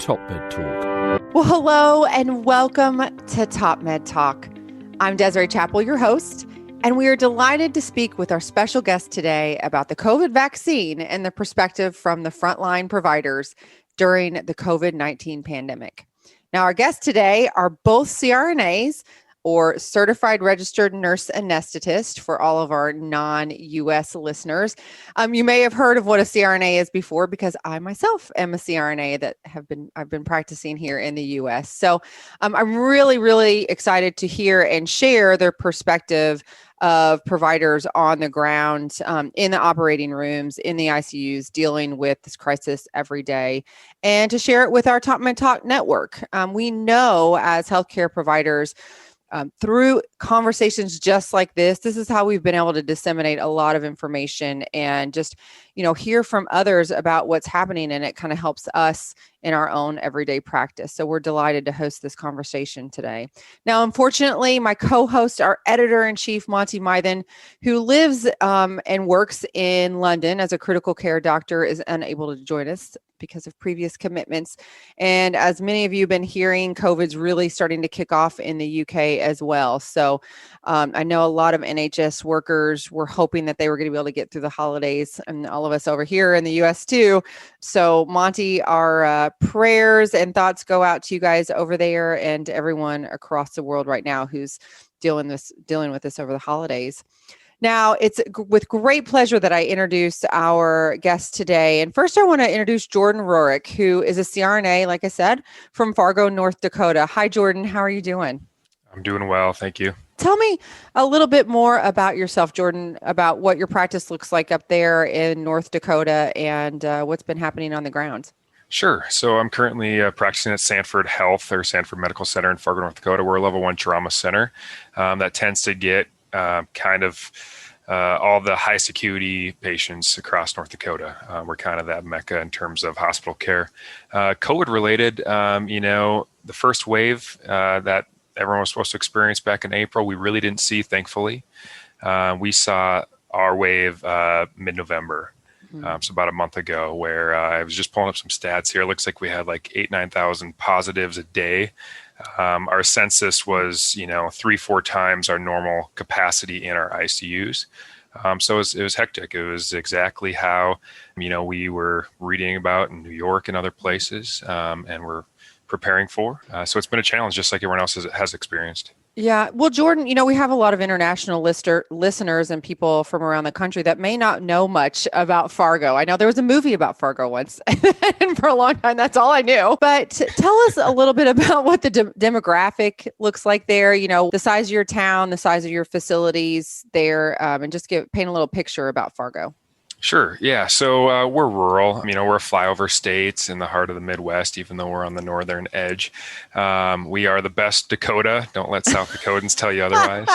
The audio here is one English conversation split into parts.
TopMedTalk. Well, hello and welcome to TopMedTalk. I'm Desiree, Chappell, your host, and we are delighted to speak with our special guest today about the COVID vaccine and the perspective from the frontline providers during the COVID-19 pandemic. Now, our guests today are both CRNAs, or Certified Registered Nurse Anesthetists, for all of our non-US listeners. You may have heard of what a CRNA is before, because I myself am a CRNA that I've been practicing here in the US. So I'm really excited to hear and share their perspective of providers on the ground, in the operating rooms, in the ICUs, dealing with this crisis every day, and to share it with our TopMedTalk network. We know as healthcare providers, through conversations just like this is how we've been able to disseminate a lot of information and just, hear from others about what's happening. And it kind of helps us in our own everyday practice. So we're delighted to host this conversation today. Now, unfortunately, my co-host, our editor-in-chief, Monty Mythen, who lives and works in London as a critical care doctor, is unable to join us because of previous commitments. And as many of you have been hearing, COVID's really starting to kick off in the UK as well. So I know a lot of NHS workers were hoping that they were going to be able to get through the holidays, and all of us over here in the US too. So Monty, our prayers and thoughts go out to you guys over there and everyone across the world right now who's dealing with this over the holidays. Now, it's with great pleasure that I introduce our guest today. And first, I want to introduce Jordan Rohrich, who is a CRNA, like I said, from Fargo, North Dakota. Hi, Jordan. How are you doing? I'm doing well. Thank you. Tell me a little bit more about yourself, Jordan, about what your practice looks like up there in North Dakota and what's been happening on the ground. Sure. So I'm currently practicing at Sanford Health, or Sanford Medical Center in Fargo, North Dakota. We're a level 1 trauma center that tends to get all the high security patients across North Dakota. We're kind of that mecca in terms of hospital care. COVID related, the first wave that everyone was supposed to experience back in April, we really didn't see, thankfully. We saw our wave mid-November. So about a month ago, where I was just pulling up some stats here. It looks like we had like 9,000 positives a day. Our census was, 3-4 times our normal capacity in our ICUs. So it was hectic. It was exactly how, we were reading about in New York and other places, and we're preparing for. So it's been a challenge, just like everyone else has experienced. Yeah. Well, Jordan, we have a lot of international listeners and people from around the country that may not know much about Fargo. I know there was a movie about Fargo once, and for a long time, that's all I knew. But tell us a little bit about what the demographic looks like there, the size of your town, the size of your facilities there, and just paint a little picture about Fargo. Sure. Yeah. So we're rural. We're a flyover state in the heart of the Midwest, even though we're on the northern edge. We are the best Dakota. Don't let South Dakotans tell you otherwise.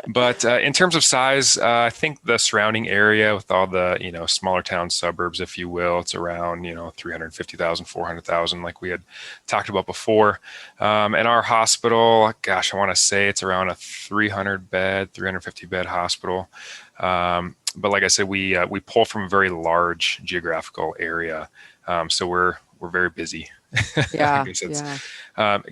But in terms of size, I think the surrounding area with all the, smaller town suburbs, if you will, it's around, 350,000, 400,000, like we had talked about before. And our hospital, I want to say it's around a 350 bed hospital. But like I said, we pull from a very large geographical area. So we're very busy. Yeah. I guess it's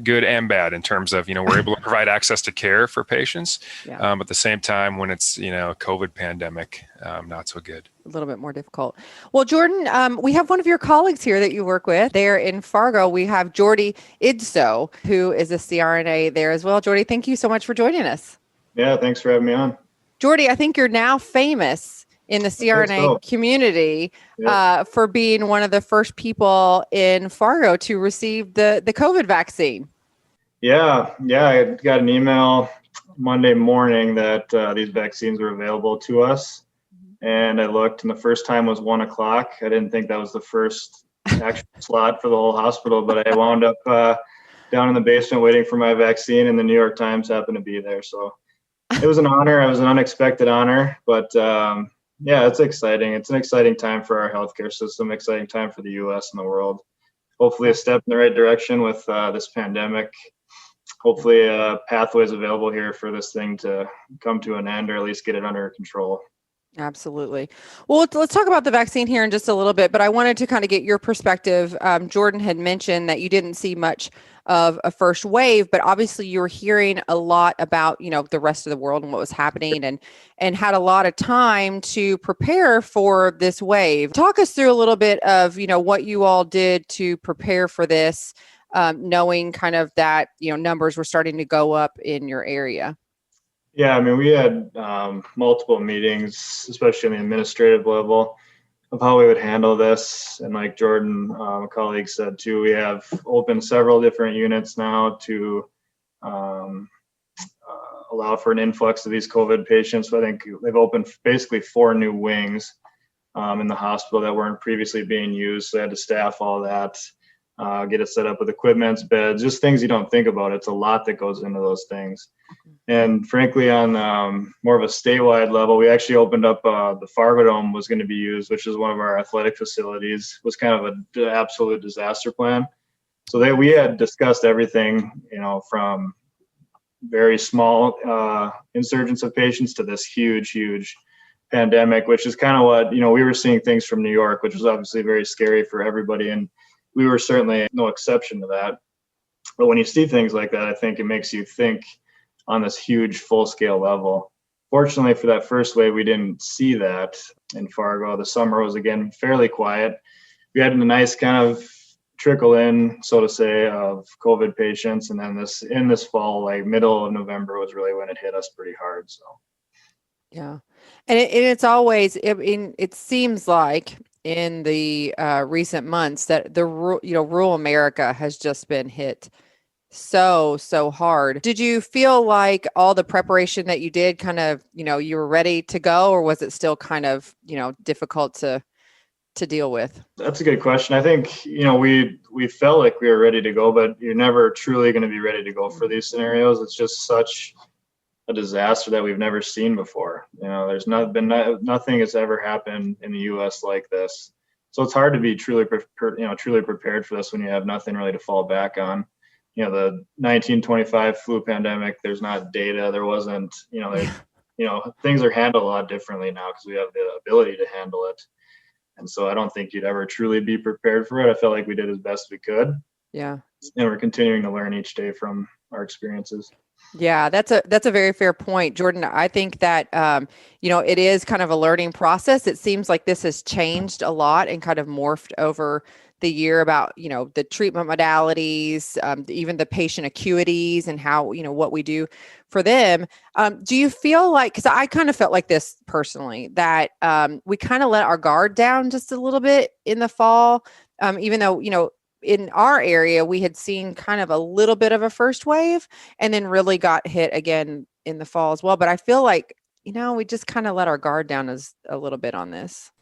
good and bad in terms of, we're able to provide access to care for patients. Yeah. But at the same time, when it's, COVID pandemic, not so good. A little bit more difficult. Well, Jordan, we have one of your colleagues here that you work with there in Fargo. We have Jordy Idso, who is a CRNA there as well. Jordy, thank you so much for joining us. Yeah, thanks for having me on. Jordy, I think you're now famous in the CRNA community for being one of the first people in Fargo to receive the COVID vaccine. Yeah, I got an email Monday morning that these vaccines were available to us. And I looked, and the first time was 1:00. I didn't think that was the first actual slot for the whole hospital, but I wound up down in the basement waiting for my vaccine, and the New York Times happened to be there. So it was an honor. It was an unexpected honor, but it's exciting. It's an exciting time for our healthcare system, exciting time for the U.S. and the world. Hopefully a step in the right direction with this pandemic. Hopefully a pathway is available here for this thing to come to an end, or at least get it under control. Absolutely. Well, let's talk about the vaccine here in just a little bit, but I wanted to kind of get your perspective. Jordan had mentioned that you didn't see much of a first wave, but obviously you were hearing a lot about, the rest of the world and what was happening and had a lot of time to prepare for this wave. Talk us through a little bit of, what you all did to prepare for this, knowing kind of that, numbers were starting to go up in your area. Yeah, I mean, we had multiple meetings, especially on the administrative level, of how we would handle this. And like Jordan, a colleague, said too, we have opened several different units now to allow for an influx of these COVID patients. So I think they've opened basically 4 new wings in the hospital that weren't previously being used. So they had to staff all that, get it set up with equipment, beds, just things you don't think about. It's a lot that goes into those things. And frankly, on more of a statewide level, we actually opened up the Fargo Dome was going to be used, which is one of our athletic facilities. It was kind of an absolute disaster plan. So we had discussed everything, from very small insurgence of patients to this huge pandemic, which is kind of what, we were seeing things from New York, which was obviously very scary for everybody. And we were certainly no exception to that. But when you see things like that, I think it makes you think on this huge full-scale level. Fortunately for that first wave, we didn't see that in Fargo. The summer was, again, fairly quiet. We had a nice kind of trickle in, so to say, of COVID patients. And then this fall, like middle of November was really when it hit us pretty hard. So, yeah. And it's always, it seems like in the recent months that rural America has just been hit so hard. Did you feel like all the preparation that you did kind of, you were ready to go, or was it still kind of, difficult to deal with? That's a good question. I think, we felt like we were ready to go, but you're never truly going to be ready to go for these scenarios. It's just such a disaster that we've never seen before. There's nothing has ever happened in the U.S. like this. So it's hard to be truly prepared for this when you have nothing really to fall back on. The 1925 flu pandemic, there's not data. There wasn't, things are handled a lot differently now because we have the ability to handle it. And so I don't think you'd ever truly be prepared for it. I felt like we did as best we could. Yeah. And we're continuing to learn each day from our experiences. Yeah, that's a very fair point, Jordan. I think that, it is kind of a learning process. It seems like this has changed a lot and kind of morphed over the year about, the treatment modalities, even the patient acuities and how, what we do for them. Do you feel like, because I kind of felt like this personally, that we kind of let our guard down just a little bit in the fall, even though, in our area, we had seen kind of a little bit of a first wave and then really got hit again in the fall as well. But I feel like, we just kind of let our guard down a little bit on this.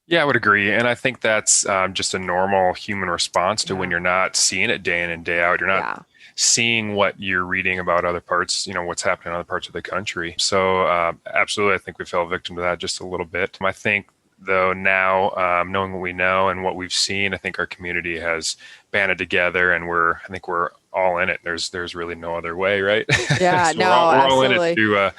Yeah, I would agree. And I think that's just a normal human response to when you're not seeing it day in and day out. You're not seeing what you're reading about other parts, what's happening in other parts of the country. So absolutely, I think we fell victim to that just a little bit. I think, though, now knowing what we know and what we've seen, I think our community has banded together and I think we're all in it. There's really no other way, right? Yeah, so no, we're all in absolutely. it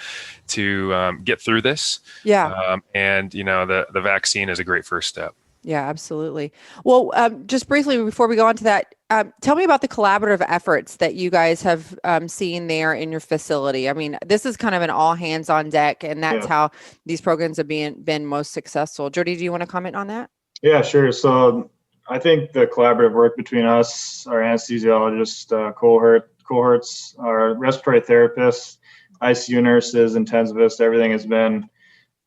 to get through this. Yeah. And the vaccine is a great first step. Yeah, absolutely. Well, just briefly before we go on to that, tell me about the collaborative efforts that you guys have seen there in your facility. I mean, this is kind of an all hands on deck, and that's how these programs have been most successful. Jordy, do you want to comment on that? Yeah, sure. So I think the collaborative work between us, our anesthesiologist cohorts, our respiratory therapists, ICU nurses, intensivists, everything has been,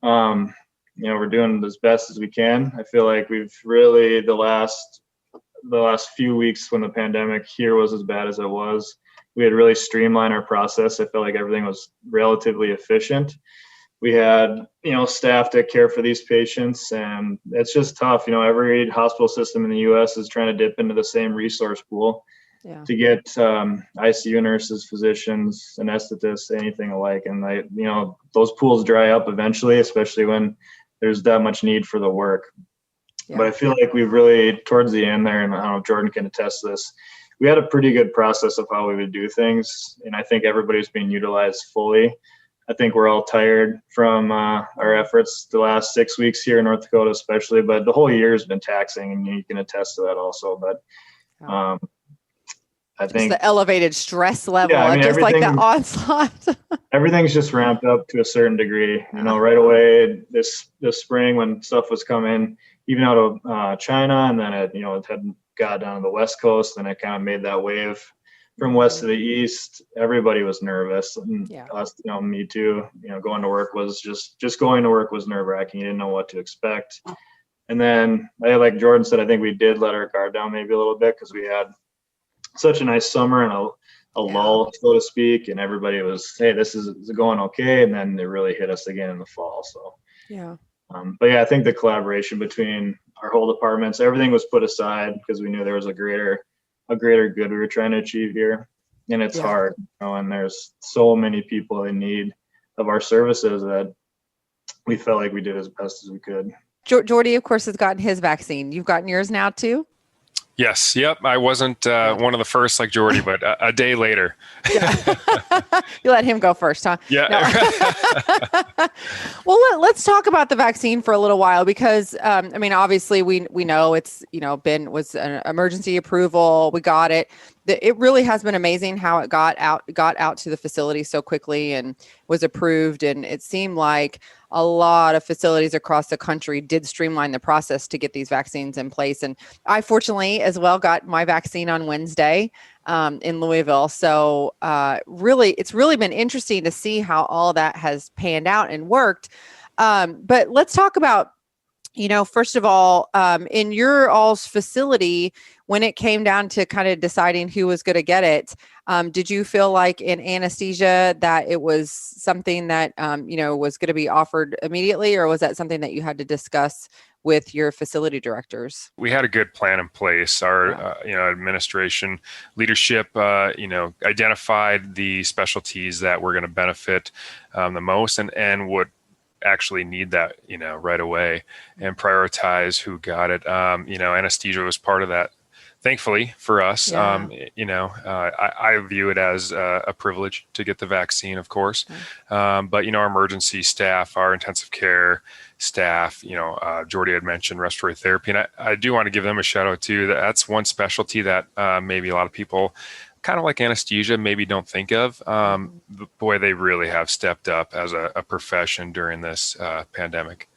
we're doing as best as we can. I feel like we've really, the last few weeks when the pandemic here was as bad as it was, we had really streamlined our process. I felt like everything was relatively efficient. We had, staff to care for these patients, and it's just tough. Every hospital system in the U.S. is trying to dip into the same resource pool to get ICU nurses, physicians, anesthetists, anything alike. And those pools dry up eventually, especially when there's that much need for the work. Yeah. But I feel like we've really, towards the end there, and I don't know if Jordan can attest to this, we had a pretty good process of how we would do things, and I think everybody's being utilized fully. I think we're all tired from our efforts the last 6 weeks here in North Dakota, especially, but the whole year has been taxing, and you can attest to that also. But I think the elevated stress level, yeah, I mean, just like the onslaught. Everything's just ramped up to a certain degree. Right away this spring when stuff was coming, even out of China, and then it had got down to the West Coast, and it kind of made that wave from west to the east. Everybody was nervous, and us, me too. Going to work was just going to work was nerve wracking. You didn't know what to expect. And then, like Jordan said, I think we did let our guard down maybe a little bit because we had such a nice summer and a lull, so to speak, and everybody was, hey, this is going okay, and then it really hit us again in the fall. So but yeah, I think the collaboration between our whole departments, everything was put aside because we knew there was a greater good we were trying to achieve here, and it's hard, and there's so many people in need of our services that we felt like we did as best as we could. Jordy, of course, has gotten his vaccine. You've gotten yours now too? Yes. Yep. I wasn't one of the first like Jordy, but a day later. You let him go first, huh? Yeah. No. Well, let's talk about the vaccine for a little while because, I mean, obviously we know it's, was an emergency approval. We got it. It really has been amazing how it got out to the facility so quickly and was approved. And it seemed like a lot of facilities across the country did streamline the process to get these vaccines in place. And I fortunately as well got my vaccine on Wednesday in Louisville. So it's really been interesting to see how all that has panned out and worked. But let's talk about, first of all, in your all's facility, when it came down to kind of deciding who was going to get it, did you feel like in anesthesia that it was something that, was going to be offered immediately, or was that something that you had to discuss with your facility directors? We had a good plan in place. Our, administration leadership, identified the specialties that were going to benefit the most and would actually need that, right away, and prioritize who got it. Anesthesia was part of that. Thankfully for us, I view it as a privilege to get the vaccine, of course. But, our emergency staff, our intensive care staff, Jordy had mentioned respiratory therapy. And I do want to give them a shout out too. That's one specialty that maybe a lot of people kind of like anesthesia maybe don't think of. Boy, they really have stepped up as a profession during this pandemic.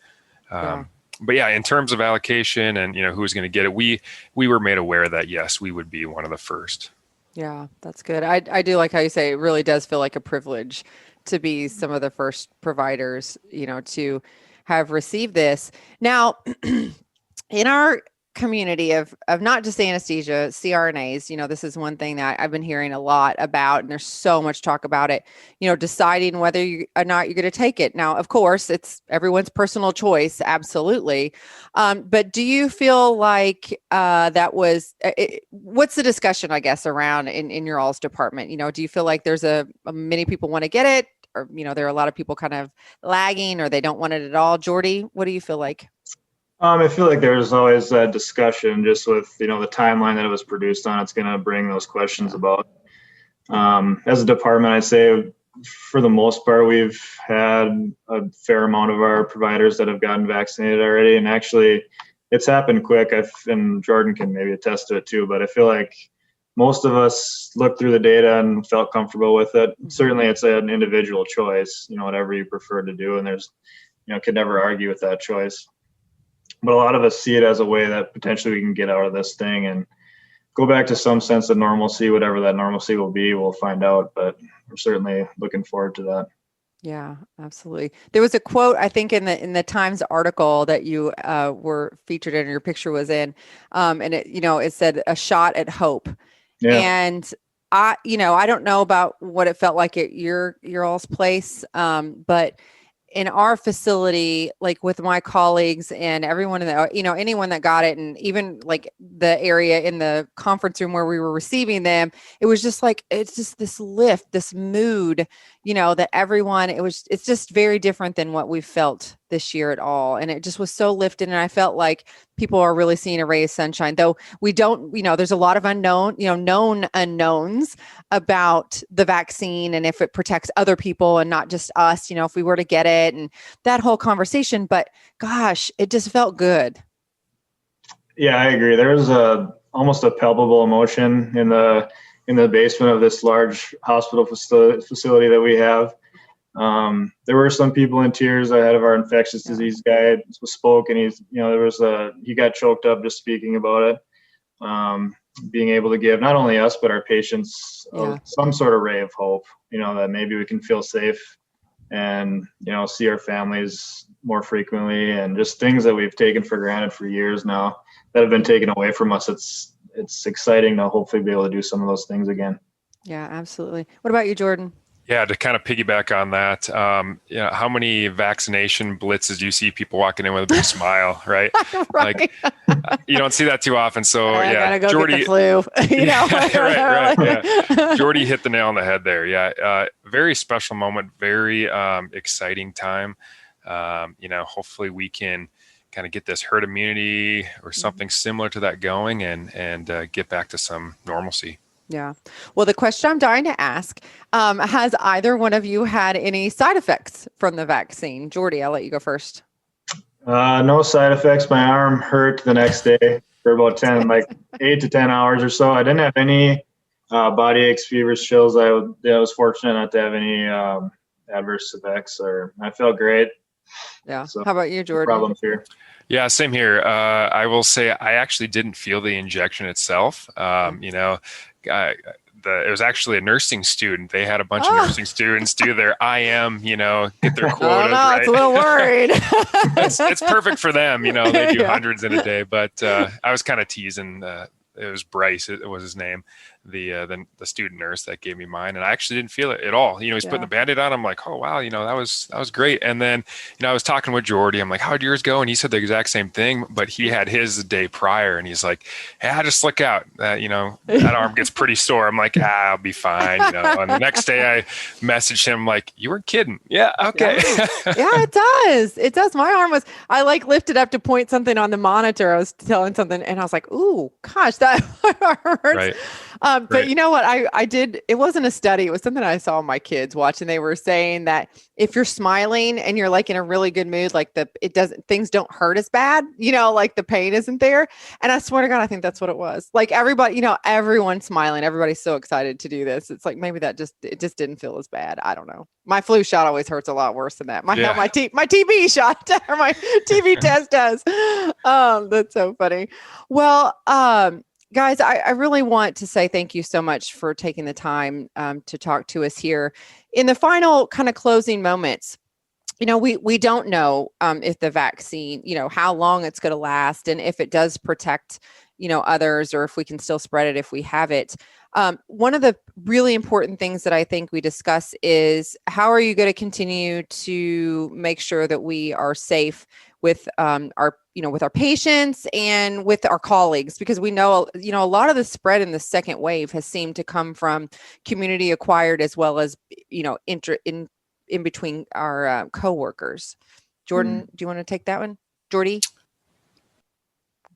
But yeah, in terms of allocation and, who's going to get it, we were made aware that, yes, we would be one of the first. Yeah, that's good. I do like how you say it really does feel like a privilege to be some of the first providers, to have received this. Now, in our community of not just anesthesia, CRNAs, this is one thing that I've been hearing a lot about, and there's so much talk about it, deciding whether you or not you're going to take it. Now, of course, it's everyone's personal choice. Absolutely. But do you feel like that was, what's the discussion, I guess, around in your all's department? Do you feel like there's many people want to get it, or, there are a lot of people kind of lagging, or they don't want it at all? Jordy, what do you feel like? I feel like there's always a discussion just with, the timeline that it was produced on. It's going to bring those questions about. As a department, I'd say for the most part, we've had a fair amount of our providers that have gotten vaccinated already. And actually, it's happened quick. And Jordan can maybe attest to it too, but I feel like most of us looked through the data and felt comfortable with it. Certainly, it's an individual choice, whatever you prefer to do. And there's, could never argue with that choice. But a lot of us see it as a way that potentially we can get out of this thing and go back to some sense of normalcy, whatever that normalcy will be, we'll find out. But we're certainly looking forward to that. Yeah, absolutely. There was a quote, I think, in the Times article that you were featured in, or your picture was in, and it said "a shot at hope." Yeah. And I don't know about what it felt like at your all's place, but in our facility, like with my colleagues and everyone in the, anyone that got it, and even like the area in the conference room where we were receiving them, it was just like, it's just this lift, this mood, that everyone, it's just very different than what we felt this year at all. And it just was so lifted. And I felt like people are really seeing a ray of sunshine, though we don't, there's a lot of known unknowns about the vaccine and if it protects other people and not just us, if we were to get it and that whole conversation. But gosh, it just felt good. Yeah, I agree. There was almost a palpable emotion in the basement of this large hospital facility that we have. There were some people in tears. I had our infectious disease guy spoke, and he got choked up just speaking about it. Being able to give not only us but our patients some sort of ray of hope. That maybe we can feel safe and see our families more frequently, and just things that we've taken for granted for years now that have been taken away from us. It's exciting to hopefully be able to do some of those things again. Yeah, absolutely. What about you, Jordan? Yeah, to kind of piggyback on that, how many vaccination blitzes do you see people walking in with a big smile, right? Right. Like, you don't see that too often. So I gotta go Jordy, get the flu. right. Yeah. Jordy hit the nail on the head there. Yeah, very special moment, very exciting time. Hopefully we can kind of get this herd immunity or something similar to that going and get back to some normalcy. Yeah. Well, the question I'm dying to ask, has either one of you had any side effects from the vaccine? Jordy, I'll let you go first. No side effects. My arm hurt the next day for about 8 to 10 hours or so. I didn't have any body aches, fevers, chills. I was fortunate not to have any adverse effects, or I felt great. Yeah. So, how about you, Jordy? No problems here. Yeah, same here. I will say I actually didn't feel the injection itself. It was actually a nursing student. They had a bunch of nursing students do their IM, get their quotas. Oh, no, right? it's a little worried. It's perfect for them. They do hundreds in a day. But I was kind of teasing. It was Bryce. It was his name, the student nurse that gave me mine, and I actually didn't feel it at all. He's putting the Band-Aid on. I'm like, oh wow, that was great. And then I was talking with Jordy. I'm like, how'd yours go? And he said the exact same thing, but he had his the day prior, and he's like, hey, I just look out. That arm gets pretty sore. I'm like, I'll be fine. And the next day I messaged him like, you weren't kidding. Yeah, okay. Yeah, it does. My arm I lifted up to point something on the monitor. I was telling something, and I was like, ooh, gosh, that hurts. Right. But you know what I did? It wasn't a study. It was something I saw my kids watch, and they were saying that if you're smiling and you're in a really good mood, things don't hurt as bad, the pain isn't there. And I swear to God, I think that's what it was. Everybody, everyone's smiling. Everybody's so excited to do this. It's maybe it just didn't feel as bad. I don't know. My flu shot always hurts a lot worse than that. My TB shot or my TB test does. That's so funny. Well, guys, I really want to say thank you so much for taking the time to talk to us here. In the final kind of closing moments, we don't know if the vaccine, how long it's going to last and if it does protect, others, or if we can still spread it if we have it. One of the really important things that I think we discuss is how are you going to continue to make sure that we are safe with with our patients and with our colleagues, because we know, a lot of the spread in the second wave has seemed to come from community acquired as well as, in between our coworkers. Jordan, do you want to take that one? Jordy?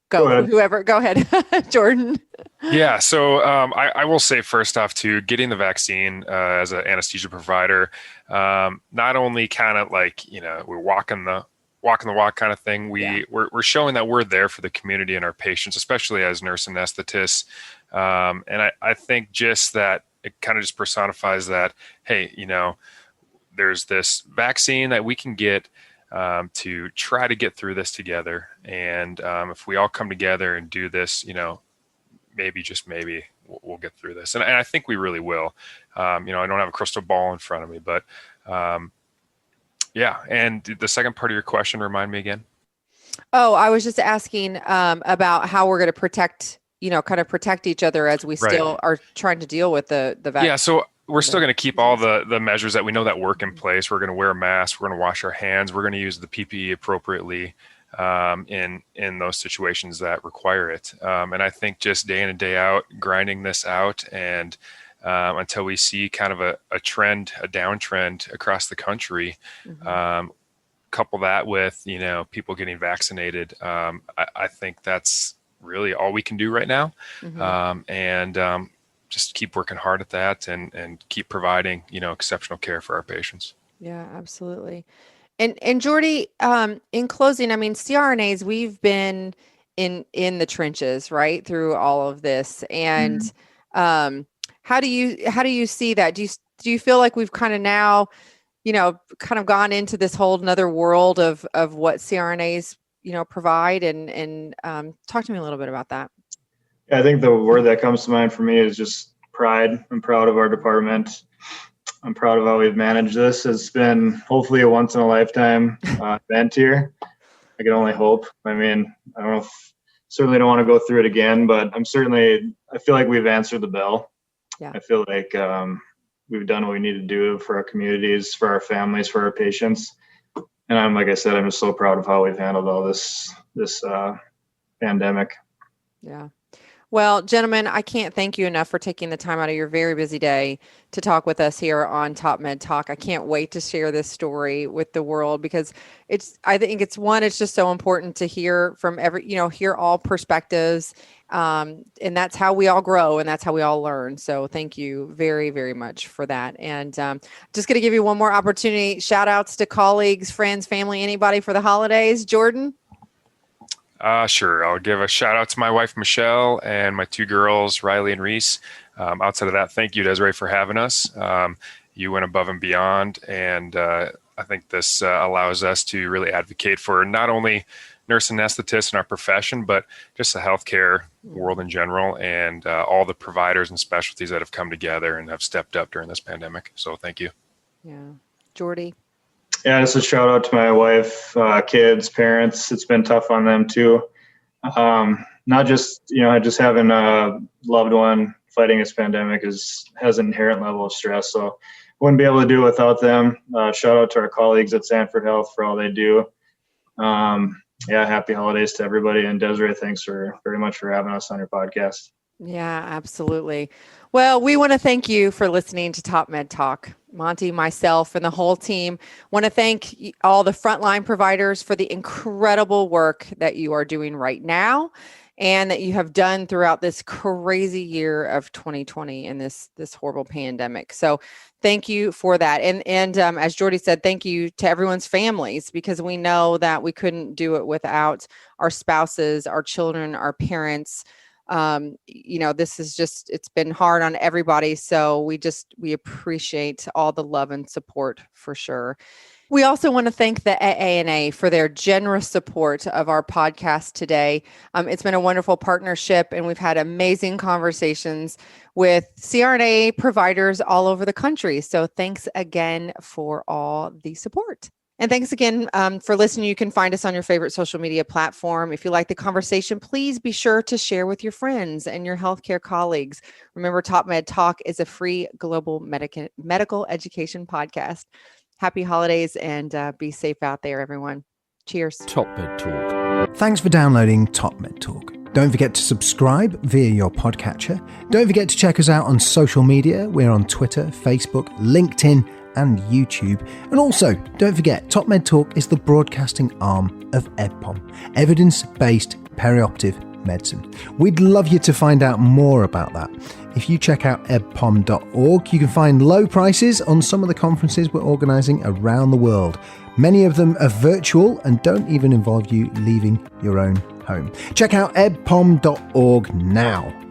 Go ahead. Jordan. Yeah. So I will say first off too, getting the vaccine as an anesthesia provider, not only kind of we're walking the walk kind of thing. We're showing that we're there for the community and our patients, especially as nurse anesthetists. And I think just that it kind of just personifies that, hey, there's this vaccine that we can get to try to get through this together. And if we all come together and do this, maybe we'll get through this. And I think we really will. I don't have a crystal ball in front of me, but yeah. And the second part of your question, remind me again. Oh, I was just asking about how we're going to protect each other as we still are trying to deal with the vaccine. Yeah. So we're still going to keep all the measures that we know that work in place. We're going to wear a mask. We're going to wash our hands. We're going to use the PPE appropriately in those situations that require it. And I think just day in and day out, grinding this out and until we see kind of a trend, a downtrend across the country, couple that with, people getting vaccinated, I think that's really all we can do right now. And just keep working hard at that and keep providing, exceptional care for our patients. Yeah, absolutely. And Jordi, in closing, I mean, CRNAs, we've been in the trenches, right, through all of this. And how do you see that? Do you feel like we've kind of now, kind of gone into this whole another world of what CRNAs, provide, and talk to me a little bit about that. Yeah, I think the word that comes to mind for me is just pride. I'm proud of our department. I'm proud of how we've managed this. It's been hopefully a once in a lifetime event here. I can only hope. I mean, I don't know certainly don't want to go through it again, but I feel like we've answered the bell. Yeah. I feel like we've done what we need to do for our communities, for our families, for our patients. And like I said, I'm just so proud of how we've handled all this pandemic. Yeah. Well, gentlemen, I can't thank you enough for taking the time out of your very busy day to talk with us here on TopMedTalk. I can't wait to share this story with the world because I think it's just so important to hear from hear all perspectives. And that's how we all grow and that's how we all learn. So thank you very, very much for that. And just going to give you one more opportunity. Shout outs to colleagues, friends, family, anybody for the holidays. Jordan? Sure. I'll give a shout out to my wife, Michelle, and my two girls, Riley and Reese. Outside of that, thank you, Desiree, for having us. You went above and beyond, and I think this allows us to really advocate for not only nurse anesthetists in our profession, but just the healthcare world in general and all the providers and specialties that have come together and have stepped up during this pandemic. So thank you. Yeah. Jordy? Yeah, just a shout out to my wife, kids, parents. It's been tough on them too. Not just, just having a loved one fighting this pandemic has an inherent level of stress. So wouldn't be able to do it without them. Shout out to our colleagues at Sanford Health for all they do. Happy holidays to everybody. And Desiree, thanks very much for having us on your podcast. Yeah, absolutely. Well, we want to thank you for listening to TopMedTalk. Monty, myself, and the whole team want to thank all the frontline providers for the incredible work that you are doing right now and that you have done throughout this crazy year of 2020 and this horrible pandemic. So thank you for that. And as Jordy said, thank you to everyone's families, because we know that we couldn't do it without our spouses, our children, our parents. This is it's been hard on everybody. So we appreciate all the love and support for sure. We also want to thank the AANA for their generous support of our podcast today. It's been a wonderful partnership, and we've had amazing conversations with CRNA providers all over the country. So thanks again for all the support. And thanks again for listening. You can find us on your favorite social media platform. If you like the conversation, please be sure to share with your friends and your healthcare colleagues. Remember, TopMedTalk is a free global medical education podcast. Happy holidays and be safe out there, everyone. Cheers. TopMedTalk. Thanks for downloading TopMedTalk. Don't forget to subscribe via your podcatcher. Don't forget to check us out on social media. We're on Twitter, Facebook, LinkedIn, and YouTube. And also, don't forget, TopMedTalk is the broadcasting arm of EBPOM, evidence-based perioperative medicine. We'd love you to find out more about that. If you check out ebpom.org, you can find low prices on some of the conferences we're organising around the world. Many of them are virtual and don't even involve you leaving your own home. Check out ebpom.org now.